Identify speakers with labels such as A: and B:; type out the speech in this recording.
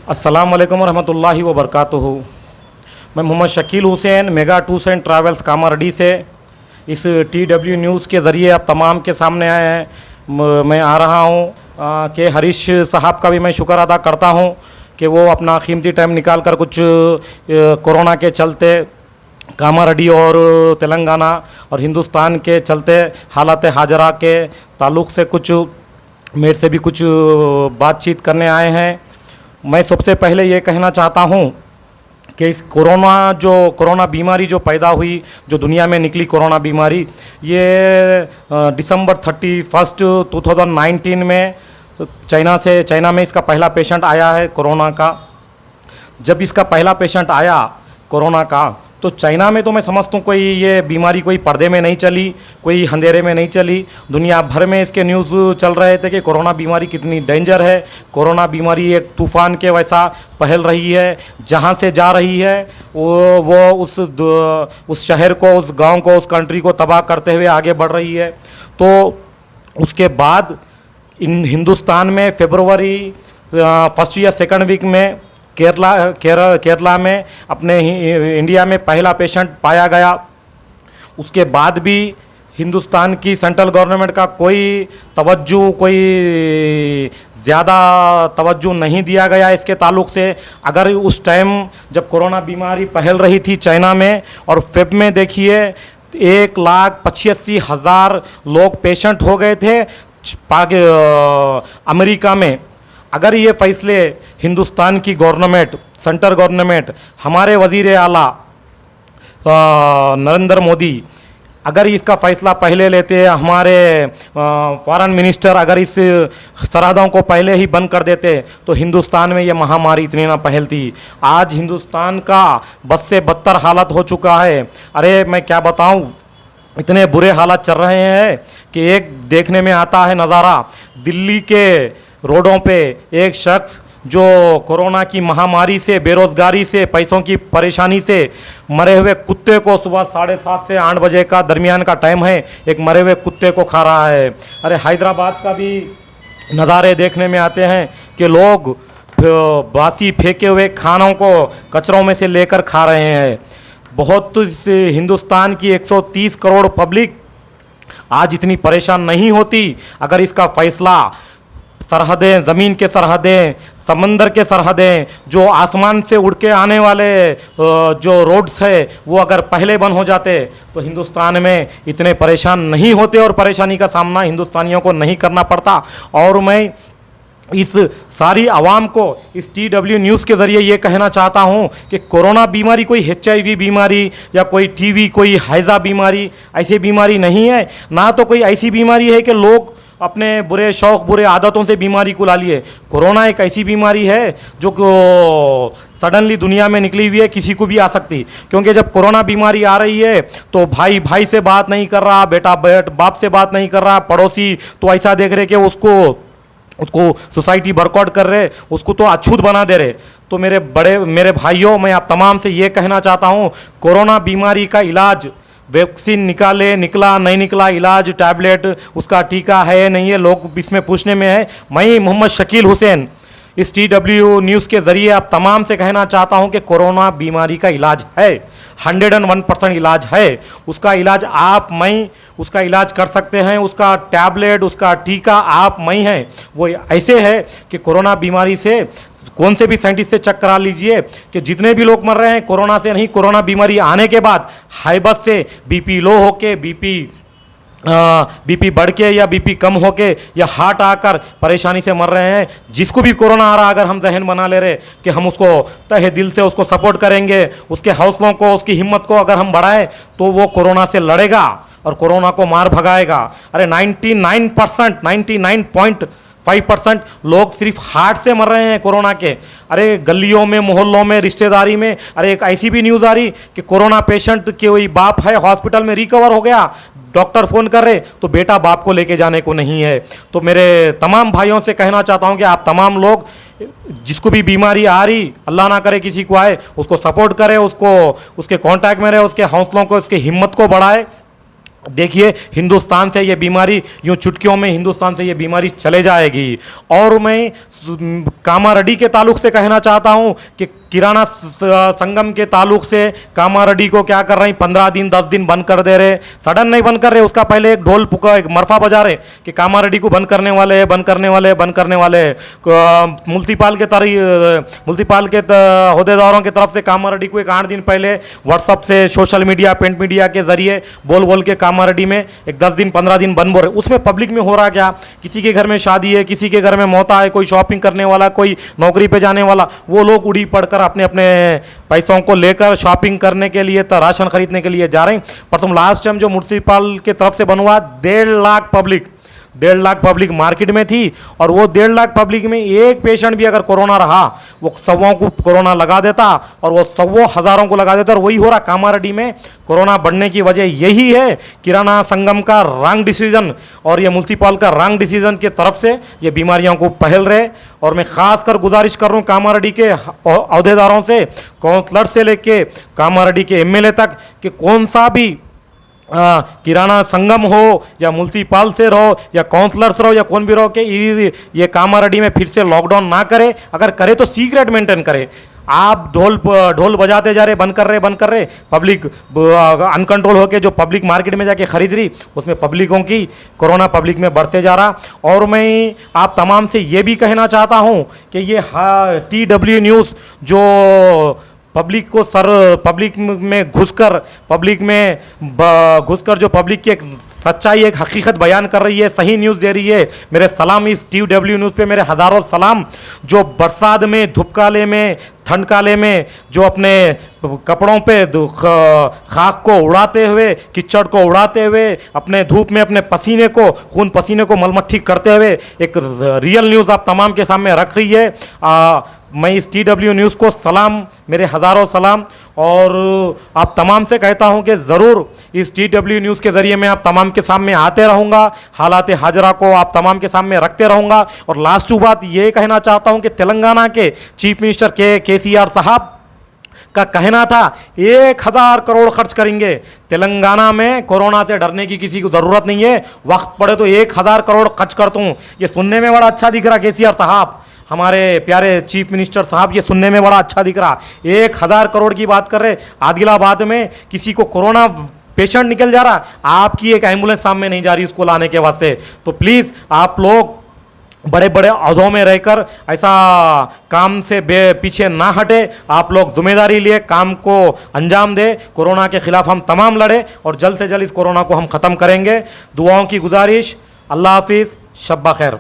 A: अस्सलाम वालेकुम रहमतुल्लाहि व बरकातुहू। मैं Mohammed Shakeel Hussain mega tours and travels Kamareddy से इस TW न्यूज़ के ज़रिए आप तमाम के सामने आए हैं। मैं आ रहा हूँ कि हरीश साहब का भी मैं शुक्र अदा करता हूँ कि वो अपना कीमती टाइम निकाल कर कुछ कोरोना के चलते कामारेड्डी और तेलंगाना और हिंदुस्तान के चलते हालात हाजरा के ताल्लुक़ से कुछ मेरे से भी कुछ बातचीत करने आए हैं। मैं सबसे पहले ये कहना चाहता हूँ कि इस कोरोना बीमारी जो पैदा हुई, जो दुनिया में निकली कोरोना बीमारी, ये दिसंबर 31 2019 में चाइना में इसका पहला पेशेंट आया है कोरोना का। जब इसका पहला पेशेंट आया कोरोना का तो चाइना में तो मैं समझता हूँ कोई ये बीमारी कोई पर्दे में नहीं चली, कोई अंधेरे में नहीं चली। दुनिया भर में इसके न्यूज़ चल रहे थे कि कोरोना बीमारी कितनी डेंजर है। कोरोना बीमारी एक तूफ़ान के वैसा फैल रही है, जहाँ से जा रही है वो उस शहर को, उस गांव को, उस कंट्री को तबाह करते हुए आगे बढ़ रही है। तो उसके बाद हिंदुस्तान में फरवरी फर्स्ट या सेकंड वीक में केरला में अपने इंडिया में पहला पेशेंट पाया गया। उसके बाद भी हिंदुस्तान की सेंट्रल गवर्नमेंट का कोई ज़्यादा तवज्जो नहीं दिया गया इसके ताल्लुक़ से। अगर उस टाइम जब कोरोना बीमारी फैल रही थी चाइना में और फेब में देखिए 1,85,000 लोग पेशेंट हो गए थे अमेरिका में। अगर ये फैसले हिंदुस्तान की गवर्नमेंट, सेंट्रल गवर्नमेंट, हमारे वज़ीर आला नरेंद्र मोदी अगर इसका फ़ैसला पहले लेते, हमारे फॉरेन मिनिस्टर अगर इस सरहदों को पहले ही बंद कर देते तो हिंदुस्तान में ये महामारी इतनी ना फैलती। आज हिंदुस्तान का बद से बदतर हालत हो चुका है। अरे मैं क्या बताऊं, इतने बुरे हालात चल रहे हैं कि एक देखने में आता है नज़ारा, दिल्ली के रोडों पे एक शख्स जो कोरोना की महामारी से, बेरोज़गारी से, पैसों की परेशानी से मरे हुए कुत्ते को, सुबह 7:30 से 8 बजे का दरमियान का टाइम है, एक मरे हुए कुत्ते को खा रहा है। अरे हैदराबाद का भी नज़ारे देखने में आते हैं कि लोग बासी फेंके हुए खानों को कचरों में से लेकर खा रहे हैं। बहुत हिंदुस्तान की 130 करोड़ पब्लिक आज इतनी परेशान नहीं होती अगर इसका फ़ैसला सरहदें, ज़मीन के सरहदें, समंदर के सरहदें, जो आसमान से उड़ के आने वाले जो रोड्स है वो अगर पहले बंद हो जाते तो हिंदुस्तान में इतने परेशान नहीं होते और परेशानी का सामना हिंदुस्तानियों को नहीं करना पड़ता। और मैं इस सारी आवाम को इस TW न्यूज़ के ज़रिए ये कहना चाहता हूँ कि कोरोना बीमारी कोई HIV बीमारी या कोई TB, कोई हैज़ा बीमारी, ऐसी बीमारी नहीं है। ना तो कोई ऐसी बीमारी है कि लोग अपने बुरे शौक़, बुरे आदतों से बीमारी को ला लिए। कोरोना एक ऐसी बीमारी है जो सडनली दुनिया में निकली हुई है, किसी को भी आ सकती। क्योंकि जब कोरोना बीमारी आ रही है तो भाई भाई से बात नहीं कर रहा, बेटा बाप से बात नहीं कर रहा, पड़ोसी तो ऐसा देख रहे कि उसको सोसाइटी बर्कआउट कर रहे, उसको तो अछूत बना दे रहे। तो मेरे भाइयों, मैं आप तमाम से ये कहना चाहता हूँ, कोरोना बीमारी का इलाज, वैक्सीन निकला नहीं निकला, इलाज, टैबलेट, उसका टीका है नहीं है, लोग इसमें पूछने में है। मैं मोहम्मद शकील हुसैन इस TW न्यूज़ के ज़रिए आप तमाम से कहना चाहता हूं कि कोरोना बीमारी का इलाज है, 101% इलाज है। उसका इलाज उसका इलाज कर सकते हैं। उसका टैबलेट, उसका टीका आप हैं। वो ऐसे है कि कोरोना बीमारी से कौन से भी साइंटिस्ट से चेक करा लीजिए कि जितने भी लोग मर रहे हैं कोरोना से नहीं, कोरोना बीमारी आने के बाद हाइबस से BP लो होके, बीपी बढ़ के या BP कम होके या हार्ट आकर परेशानी से मर रहे हैं। जिसको भी कोरोना आ रहा, अगर हम जहन बना ले रहे कि हम उसको तहे दिल से उसको सपोर्ट करेंगे, उसके हौसलों को, उसकी हिम्मत को अगर हम बढ़ाएं तो वो कोरोना से लड़ेगा और कोरोना को मार भगाएगा। अरे 99.5% लोग सिर्फ हार्ट से मर रहे हैं कोरोना के। अरे गलियों में, मोहल्लों में, रिश्तेदारी में, अरे एक ऐसी भी न्यूज़ आ रही कि कोरोना पेशेंट के कोई बाप है हॉस्पिटल में, रिकवर हो गया, डॉक्टर फ़ोन कर रहे तो बेटा बाप को लेके जाने को नहीं है। तो मेरे तमाम भाइयों से कहना चाहता हूं कि आप तमाम लोग जिसको भी बीमारी आ रही, अल्लाह ना करे किसी को आए, उसको सपोर्ट करें, उसको उसके कांटेक्ट में रहे, उसके हौसलों को, उसकी हिम्मत को बढ़ाए देखिए हिंदुस्तान से ये बीमारी यूं चुटकियों में हिंदुस्तान से ये बीमारी चले जाएगी। और मैं कामारेड्डी के ताल्लुक से कहना चाहता हूं कि किराना संगम के ताल्लुक से कामारेड्डी को क्या कर रहे हैं, 15 दिन 10 दिन बंद कर दे रहे, सडन नहीं बंद कर रहे, उसका पहले एक ढोल पुका एक मरफा बजा रहे कि कामारेड्डी को बंद करने वाले बंद करने वाले बंद करने वाले। म्युनिसिपल के अहदेदारों की तरफ से कामारेड्डी को एक 8 दिन पहले व्हाट्सअप से सोशल मीडिया प्रिंट मीडिया के जरिए बोल के कामारेड्डी में एक 10 दिन 15 दिन बंद हो रहे। उसमें पब्लिक में हो रहा क्या, किसी के घर में शादी है, किसी के घर में मौता है, कोई शॉपिंग करने वाला, कोई नौकरी पे जाने वाला, वो लोग उड़ी पड़कर अपने अपने पैसों को लेकर शॉपिंग करने के लिए तो राशन खरीदने के लिए जा रहे हैं। पर तुम लास्ट टाइम जो म्युनिसिपल की तरफ से बनवा 1.5 लाख पब्लिक मार्केट में थी, और वो 1.5 लाख पब्लिक में एक पेशेंट भी अगर कोरोना रहा वो 100 को कोरोना लगा देता और वो 100 हज़ारों को लगा देता। और वही हो रहा कामारेड्डी में। कोरोना बढ़ने की वजह यही है किराना संगम का रॉन्ग डिसीजन और ये म्युनिसिपल का रॉन्ग डिसीजन की तरफ से ये बीमारियों को फैल रहे। और मैं खासकर गुजारिश कर रहा हूँ कामारेड्डी के अहदेदारों से, काउंसलर से लेके कामारेड्डी के एमएलए तक, कि कौन सा भी किराना संगम हो या म्युनिसिपल से रहो या काउंसलर्स रहो या कौन भी रहो, कि ये कामारेड्डी में फिर से लॉकडाउन ना करे। अगर करे तो सीक्रेट मेंटेन करे। आप ढोल बजाते जा रहे, बंद कर रहे, पब्लिक अनकंट्रोल होके जो पब्लिक मार्केट में जाके खरीद रही, उसमें पब्लिकों की कोरोना पब्लिक में बढ़ते जा रहा। और मैं आप तमाम से ये भी कहना चाहता हूँ कि ये TW न्यूज़ जो पब्लिक में घुसकर जो पब्लिक की एक सच्चाई एक हकीकत बयान कर रही है, सही न्यूज़ दे रही है, मेरे सलाम इस TW न्यूज़ पे मेरे हज़ारों सलाम। जो बरसात में, धूपकाले में, ठंड काले में जो अपने कपड़ों पे खाक को उड़ाते हुए, कीचड़ को उड़ाते हुए, अपने धूप में अपने खून पसीने को मलमट्टी करते हुए एक रियल न्यूज़ आप तमाम के सामने रख रही है। मैं इस TW न्यूज़ को सलाम, मेरे हज़ारों सलाम। और आप तमाम से कहता हूं कि ज़रूर इस TW न्यूज़ के ज़रिए मैं आप तमाम के सामने आते रहूँगा, हालात हाजरा को आप तमाम के सामने रखते रहूँगा। और लास्ट बात ये कहना चाहता हूं कि तेलंगाना के चीफ मिनिस्टर KCR साहब का कहना था 1000 करोड़ खर्च करेंगे। तेलंगाना में कोरोना से डरने की किसी को ज़रूरत नहीं है, वक्त पड़े तो 1000 करोड़ खर्च करता हूँ। ये सुनने में बड़ा अच्छा दिख रहा KCR साहब, हमारे प्यारे चीफ मिनिस्टर साहब, ये सुनने में बड़ा अच्छा दिख रहा। 1000 करोड़ की बात कर रहे। आदिलाबाद में किसी को कोरोना पेशेंट निकल जा रहा, आपकी एक एम्बुलेंस सामने नहीं जा रही उसको लाने के वास्ते। तो प्लीज़ आप लोग बड़े बड़े अहदों में रहकर ऐसा काम से पीछे ना हटे। आप लोग जिम्मेदारी लिए काम को अंजाम दे। कोरोना के खिलाफ हम तमाम लड़े और जल्द से जल्द इस कोरोना को हम ख़त्म करेंगे। दुआओं की गुजारिश। अल्लाह हाफिज़, शब्बा खैर।